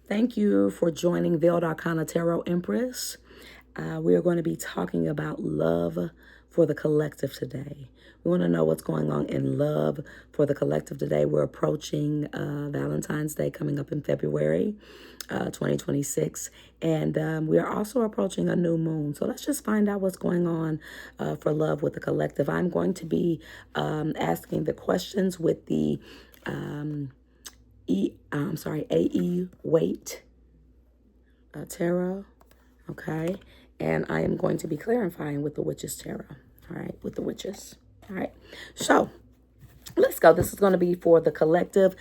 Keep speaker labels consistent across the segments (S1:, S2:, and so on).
S1: Thank you for joining Veiled Arcana Tarot Empress. We are going to be talking about love for the collective today. We want to know what's going on in love for the collective today. We're approaching Valentine's Day coming up in February 2026. And we are also approaching a new moon. So let's just find out what's going on for love with the collective. I'm going to be asking the questions with the AE Weight Tarot. Okay. And I am going to be clarifying with the Witches Tarot. All right. With the Witches. All right. So let's go. This is going to be for the collective.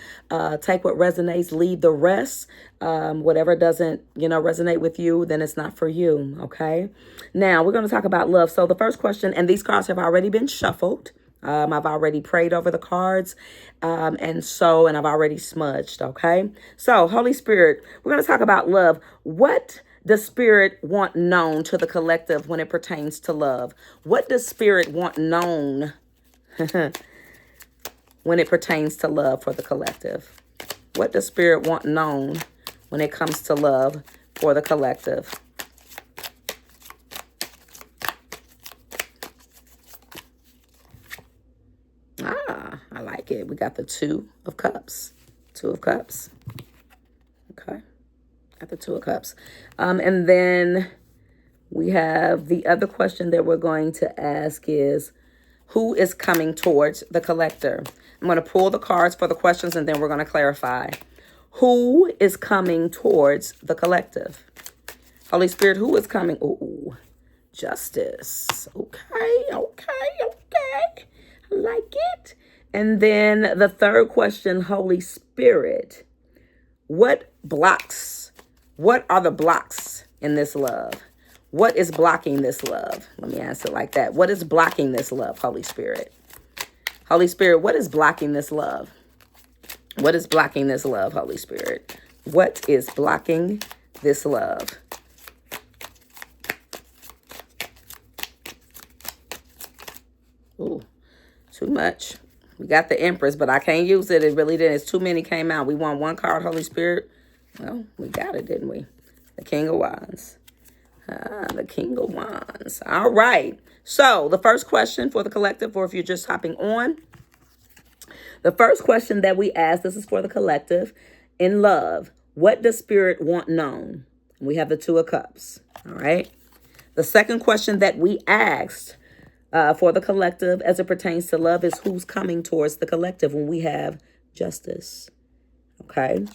S1: Take what resonates, leave the rest. Whatever doesn't, resonate with you, then it's not for you. Okay. Now we're going to talk about love. So the first question, and these cards have already been shuffled. I've already prayed over the cards, and I've already smudged, okay? So, Holy Spirit, we're going to talk about love. What does Spirit want known to the collective when it pertains to love? What does Spirit want known when it pertains to love for the collective? What does Spirit want known when it comes to love for the collective? I like it. We got the Two of Cups. Two of Cups. Okay. Got the Two of Cups. And then we have the other question that we're going to ask is, who is coming towards the collector? I'm going to pull the cards for the questions and then we're going to clarify. Who is coming towards the collective? Holy Spirit, who is coming? Ooh, Justice. Okay. I like it. And then the third question, Holy Spirit, what are the blocks in this love? What is blocking this love? Let me answer it like that. What is blocking this love, Holy Spirit? Holy Spirit, what is blocking this love? What is blocking this love, Holy Spirit? What is blocking this love? Ooh, too much. We got the Empress, but I can't use it. It really didn't. It's too many came out. We want one card, Holy Spirit. Well, we got it, didn't we? The King of Wands. The King of Wands. All right. So the first question for the collective, or if you're just hopping on, the first question that we ask, this is for the collective, in love, what does Spirit want known? We have the Two of Cups. All right. The second question that we asked for the collective as it pertains to love is who's coming towards the collective when we have Justice. Okay.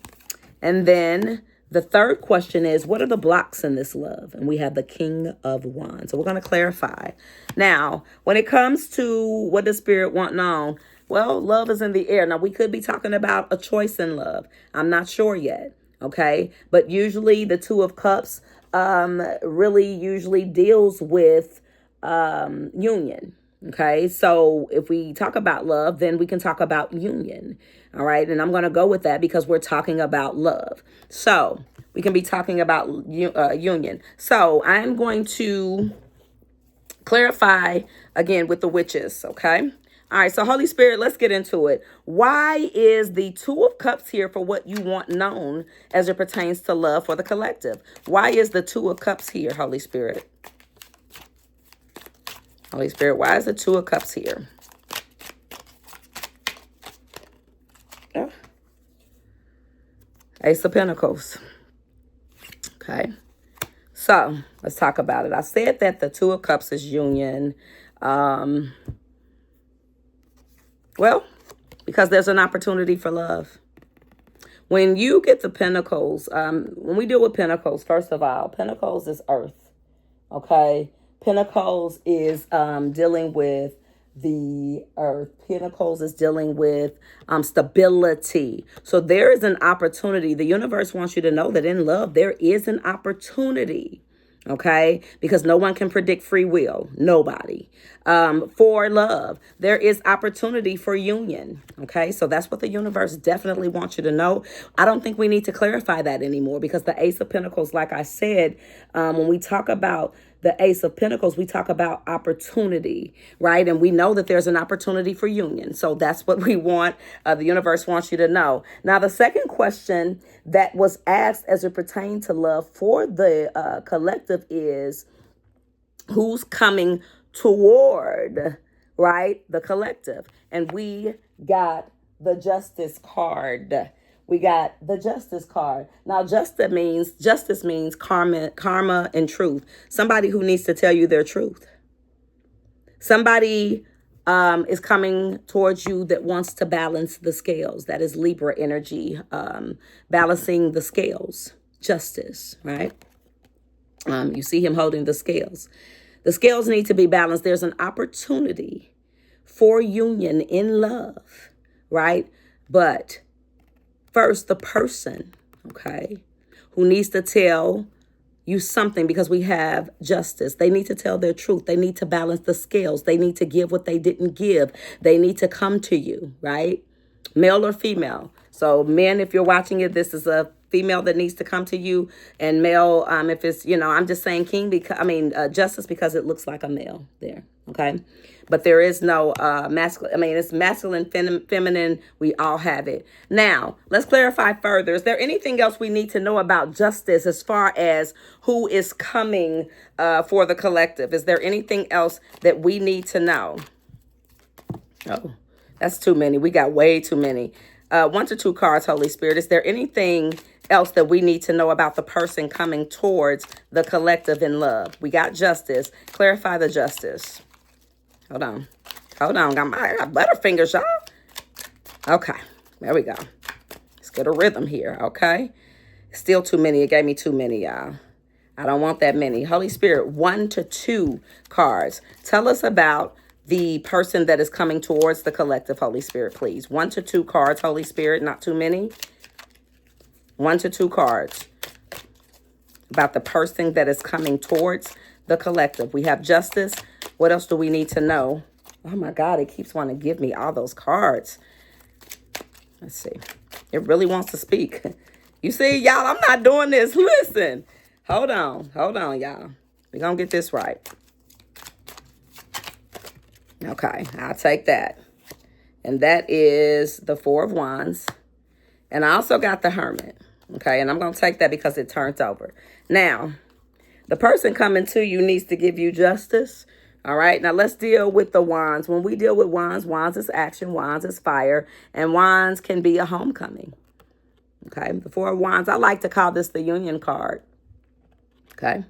S1: And then the third question is, what are the blocks in this love? And we have the King of Wands. So we're going to clarify. Now, when it comes to what does Spirit want known? Well, love is in the air. Now, we could be talking about a choice in love. I'm not sure yet. Okay. But usually the Two of Cups really usually deals with union. Okay. So if we talk about love, then we can talk about union. All right. And I'm going to go with that because we're talking about love. So we can be talking about union. So I'm going to clarify again with the Witches. Okay. All right. So Holy Spirit, let's get into it. Why is the Two of Cups here for what you want known as it pertains to love for the collective? Why is the Two of Cups here, Holy Spirit? Holy Spirit, why is the Two of Cups here? Yeah. Ace of Pentacles. Okay. So, let's talk about it. I said that the Two of Cups is union. Well, because there's an opportunity for love. When you get the Pentacles, when we deal with Pentacles, first of all, Pentacles is earth. Okay. Pentacles is dealing with the earth. Pentacles is dealing with stability. So there is an opportunity. The universe wants you to know that in love, there is an opportunity. Okay, because no one can predict free will. Nobody. For love, there is opportunity for union. Okay, so that's what the universe definitely wants you to know. I don't think we need to clarify that anymore because the Ace of Pentacles, like I said, when we talk about the Ace of Pentacles, we talk about opportunity, right? And we know that there's an opportunity for union. So that's what we want. The universe wants you to know. Now, the second question that was asked as it pertained to love for the collective is, who's coming toward, right, the collective? And we got the Justice card. We got the Justice card. Now, justice means karma and truth. Somebody who needs to tell you their truth. Somebody is coming towards you that wants to balance the scales. That is Libra energy, balancing the scales. Justice, right? You see him holding the scales. The scales need to be balanced. There's an opportunity for union in love, right? But first, the person, okay, who needs to tell you something, because we have justice. They need to tell their truth. They need to balance the scales. They need to give what they didn't give. They need to come to you, right? Male or female. So men, if you're watching it, this is a female that needs to come to you, and male, if it's, I'm just saying justice, because it looks like a male there, okay? But there is no masculine. It's masculine, feminine. We all have it. Now, let's clarify further. Is there anything else we need to know about justice as far as who is coming for the collective? Is there anything else that we need to know? Oh, that's too many. We got way too many. 1 to 2 cards, Holy Spirit. Is there anything else that we need to know about the person coming towards the collective in love? We got justice. Clarify the justice. Hold on. I got butterfingers, y'all. Okay, there we go. Let's get a rhythm here, okay? Still too many. It gave me too many, y'all. I don't want that many. Holy Spirit, 1 to 2 cards. Tell us about the person that is coming towards the collective, Holy Spirit, please. 1 to 2 cards, Holy Spirit, not too many. 1 to 2 cards about the person that is coming towards the collective. We have justice. What else do we need to know? Oh my God, it keeps wanting to give me all those cards. Let's see. It really wants to speak. You see, y'all, I'm not doing this. Listen. Hold on, y'all. We're going to get this right. Okay, I'll take that. And that is the 4 of Wands. And I also got the Hermit. Okay, and I'm going to take that because it turned over. Now, the person coming to you needs to give you justice. All right, now let's deal with the Wands. When we deal with Wands, Wands is action, Wands is fire, and Wands can be a homecoming. Okay, the 4 of Wands, I like to call this the Union card. Okay.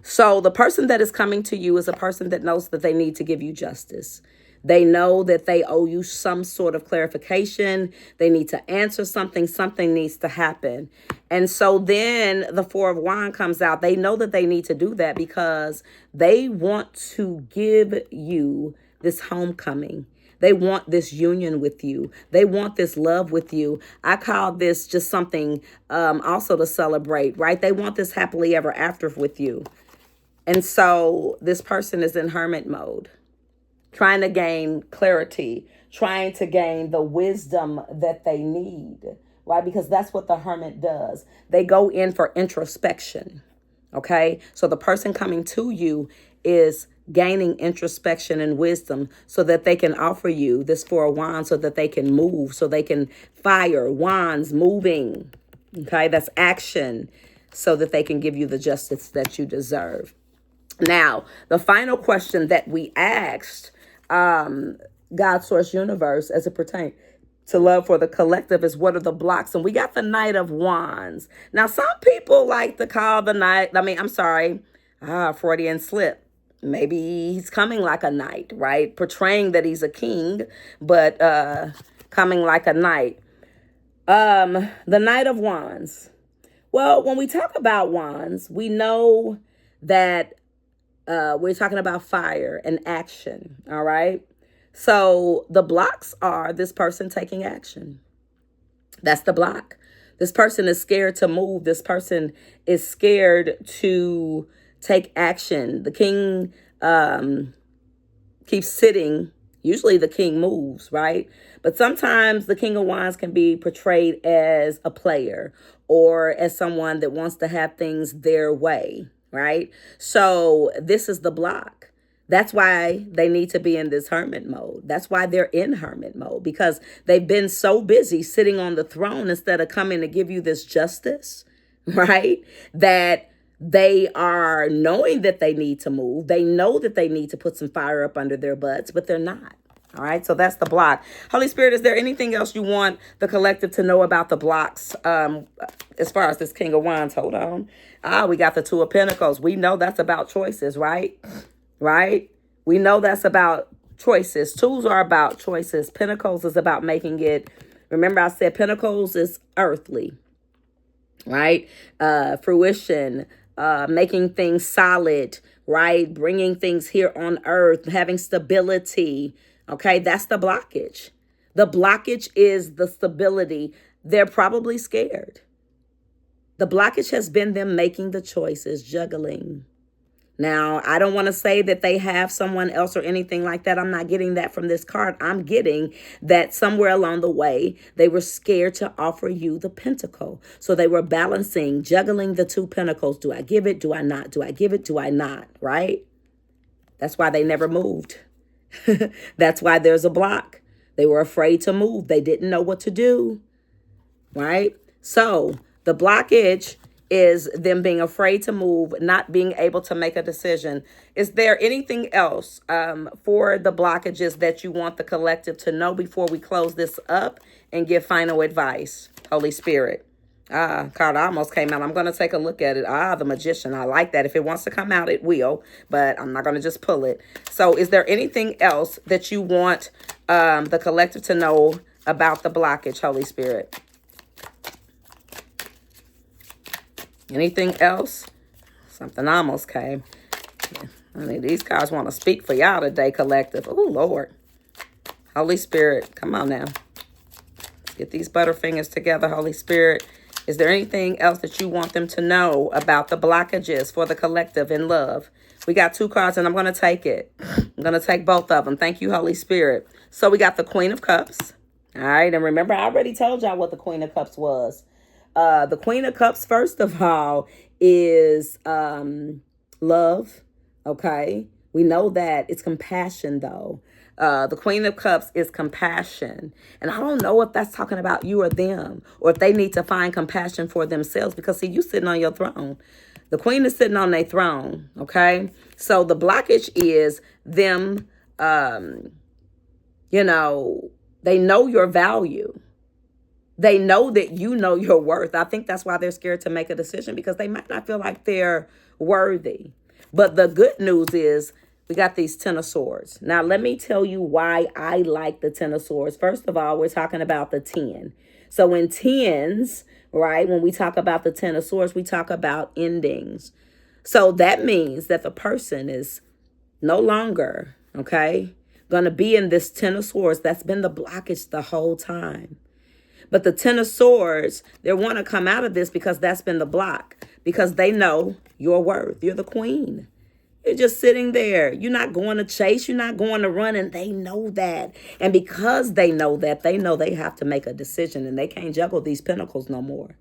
S1: So the person that is coming to you is a person that knows that they need to give you justice. They know that they owe you some sort of clarification. They need to answer something. Something needs to happen. And so then the 4 of Wands comes out. They know that they need to do that because they want to give you this homecoming. They want this union with you. They want this love with you. I call this just something also to celebrate, right? They want this happily ever after with you. And so this person is in hermit mode, trying to gain clarity, trying to gain the wisdom that they need, right? Because that's what the hermit does. They go in for introspection, okay? So the person coming to you is gaining introspection and wisdom so that they can offer you this 4 of Wands, so that they can move, so they can fire wands moving, okay? That's action, so that they can give you the justice that you deserve. Now, the final question that we asked God, Source, Universe, as it pertains to love for the collective is, what are the blocks? And we got the Knight of Wands. Now, some people like to call the Knight, Freudian slip. Maybe he's coming like a knight, right? Portraying that he's a king, but coming like a knight. The Knight of Wands. Well, when we talk about wands, we know that we're talking about fire and action, all right? So the blocks are this person taking action. That's the block. This person is scared to move. This person is scared to take action. The king keeps sitting. Usually the king moves, right? But sometimes the King of Wands can be portrayed as a player or as someone that wants to have things their way, right? So this is the block. That's why they need to be in this hermit mode. That's why they're in hermit mode, because they've been so busy sitting on the throne instead of coming to give you this justice, right? That they are knowing that they need to move. They know that they need to put some fire up under their butts, but they're not. All right, so that's the block. Holy Spirit, is there anything else you want the collective to know about the blocks as far as this King of Wands? Hold on. We got the Two of Pentacles. We know that's about choices, right? Right? We know that's about choices. Twos are about choices. Pentacles is about making it. Remember, I said Pentacles is earthly, right? Fruition, making things solid, right? Bringing things here on earth, having stability. Okay, that's the blockage. The blockage is the stability. They're probably scared. The blockage has been them making the choices, juggling. Now, I don't want to say that they have someone else or anything like that. I'm not getting that from this card. I'm getting that somewhere along the way, they were scared to offer you the pentacle. So they were balancing, juggling the two pentacles. Do I give it? Do I not? Do I give it? Do I not? Right? That's why they never moved. That's why there's a block. They were afraid to move. They didn't know what to do. Right? So the blockage is them being afraid to move, not being able to make a decision. Is there anything else for the blockages that you want the collective to know before we close this up and give final advice? Holy Spirit. Card almost came out. I'm going to take a look at it. The Magician. I like that. If it wants to come out, it will, but I'm not going to just pull it. So is there anything else that you want the collective to know about the blockage, Holy Spirit? Anything else? Something almost came. I mean, these cards want to speak for y'all today, collective. Oh, Lord. Holy Spirit, come on now. Let's get these butterfingers together, Holy Spirit. Is there anything else that you want them to know about the blockages for the collective in love? We got two cards, and I'm going to take it. I'm going to take both of them. Thank you, Holy Spirit. So we got the Queen of Cups. All right, and remember, I already told y'all what the Queen of Cups was. The Queen of Cups, first of all, is love, okay? We know that. It's compassion, though. The Queen of Cups is compassion. And I don't know if that's talking about you or them, or if they need to find compassion for themselves, because, see, you sitting on your throne. The Queen is sitting on their throne, okay? So the blockage is them, they know your value. They know that you know your worth. I think that's why they're scared to make a decision, because they might not feel like they're worthy. But the good news is we got these Ten of Swords. Now, let me tell you why I like the Ten of Swords. First of all, we're talking about the 10. So in tens, right, when we talk about the Ten of Swords, we talk about endings. So that means that the person is no longer, okay, going to be in this Ten of Swords. That's been the blockage the whole time. But the Ten of Swords, they want to come out of this because that's been the block. Because they know your worth. You're the queen. You're just sitting there. You're not going to chase. You're not going to run. And they know that. And because they know that, they know they have to make a decision. And they can't juggle these pentacles no more.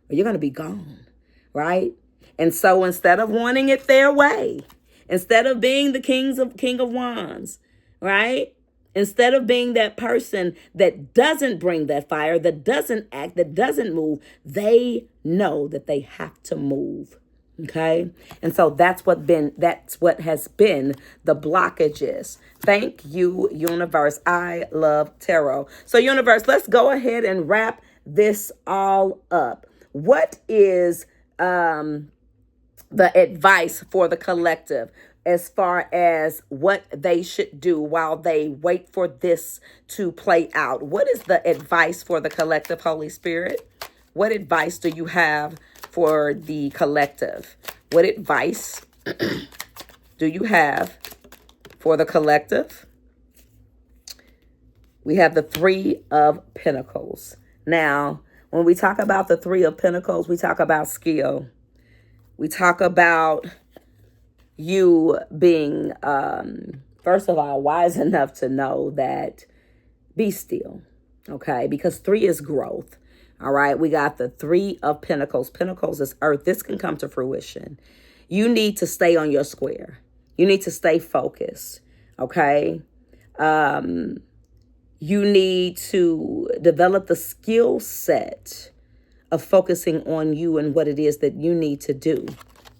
S1: Or you're going to be gone. Right? And so instead of wanting it their way, instead of being the King of Wands, right? Instead of being that person that doesn't bring that fire, that doesn't act, that doesn't move, they know that they have to move. Okay? And so that's what has been the blockages. Thank you, universe. I love tarot. So universe, let's go ahead and wrap this all up. What is the advice for the collective as far as what they should do while they wait for this to play out? What is the advice for the collective, Holy Spirit? What advice do you have for the collective? What advice do you have for the collective? We have the Three of Pentacles. Now, when we talk about the Three of Pentacles, we talk about skill. We talk about you being, first of all, wise enough to know that be still, okay? Because 3 is growth, all right? We got the Three of Pentacles. Pentacles is earth. This can come to fruition. You need to stay on your square. You need to stay focused, okay? You need to develop the skill set of focusing on you and what it is that you need to do,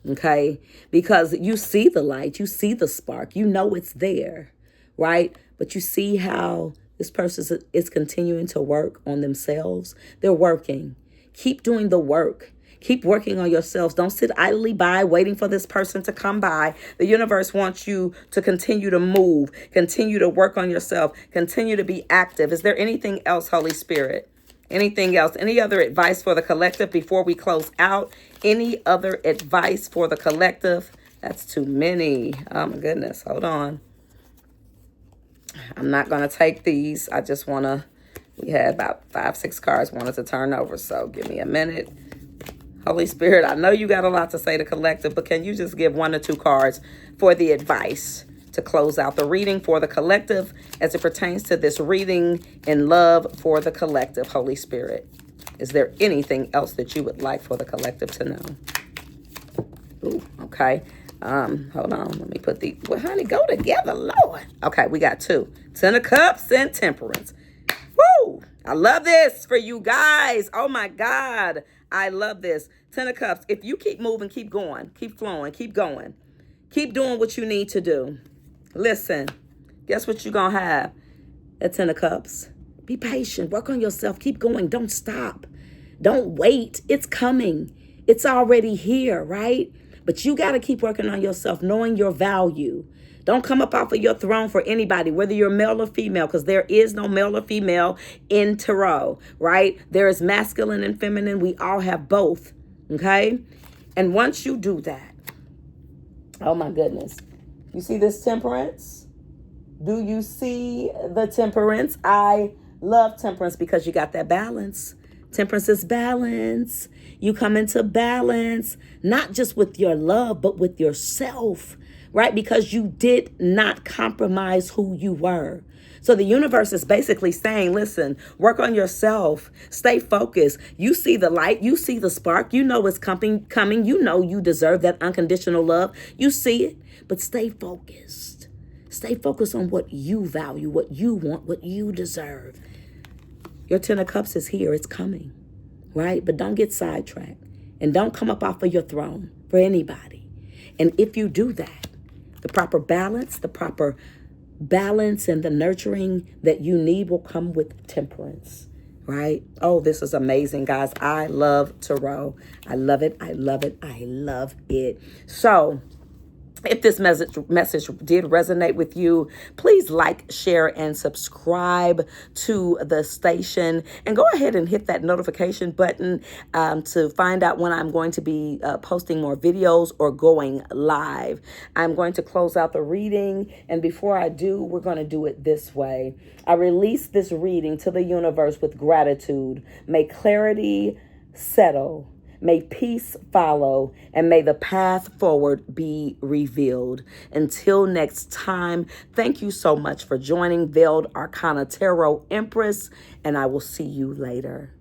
S1: okay? Because you see the light, you see the spark, you know it's there, right? But you see how this person is continuing to work on themselves. They're working. Keep doing the work. Keep working on yourselves. Don't sit idly by waiting for this person to come by. The universe wants you to continue to move, continue to work on yourself, continue to be active. Is there anything else, Holy Spirit? Anything else? Any other advice for the collective before we close out? Any other advice for the collective? That's too many. Oh my goodness. Hold on. I'm not going to take these. I just want to, we had about 5-6 cards wanted to turn over. So give me a minute. Holy Spirit, I know you got a lot to say to collective, but can you just give 1 or 2 cards for the advice to close out the reading for the collective as it pertains to this reading in love for the collective, Holy Spirit? Is there anything else that you would like for the collective to know? Ooh, okay. Hold on. Let me put the, well, honey, go together, Lord. Okay, we got 2. 10 of Cups and Temperance. Woo! I love this for you guys. Oh my God. I love this. 10 of Cups. If you keep moving, keep going, keep flowing, keep going. Keep doing what you need to do. Listen, guess what you're going to have at 10 of Cups? Be patient. Work on yourself. Keep going. Don't stop. Don't wait. It's coming. It's already here, right? But you got to keep working on yourself, knowing your value. Don't come up off of your throne for anybody, whether you're male or female, because there is no male or female in tarot, right? There is masculine and feminine. We all have both, okay? And once you do that, oh my goodness. You see this Temperance? Do you see the Temperance? I love Temperance because you got that balance. Temperance is balance. You come into balance, not just with your love, but with yourself, right? Because you did not compromise who you were. So the universe is basically saying, listen, work on yourself, stay focused. You see the light, you see the spark, you know it's coming. You know you deserve that unconditional love. You see it, but stay focused. Stay focused on what you value, what you want, what you deserve. Your 10 of Cups is here, it's coming, right? But don't get sidetracked and don't come up off of your throne for anybody. And if you do that, the proper balance and the nurturing that you need will come with Temperance, right? Oh, this is amazing, guys. I love tarot. I love it. I love it. I love it. So if this message did resonate with you, please like, share, and subscribe to the station. And go ahead and hit that notification button to find out when I'm going to be posting more videos or going live. I'm going to close out the reading. And before I do, we're going to do it this way. I release this reading to the universe with gratitude. May clarity settle. May peace follow, and may the path forward be revealed. Until next time, thank you so much for joining Veiled Arcana Tarot Empress, and I will see you later.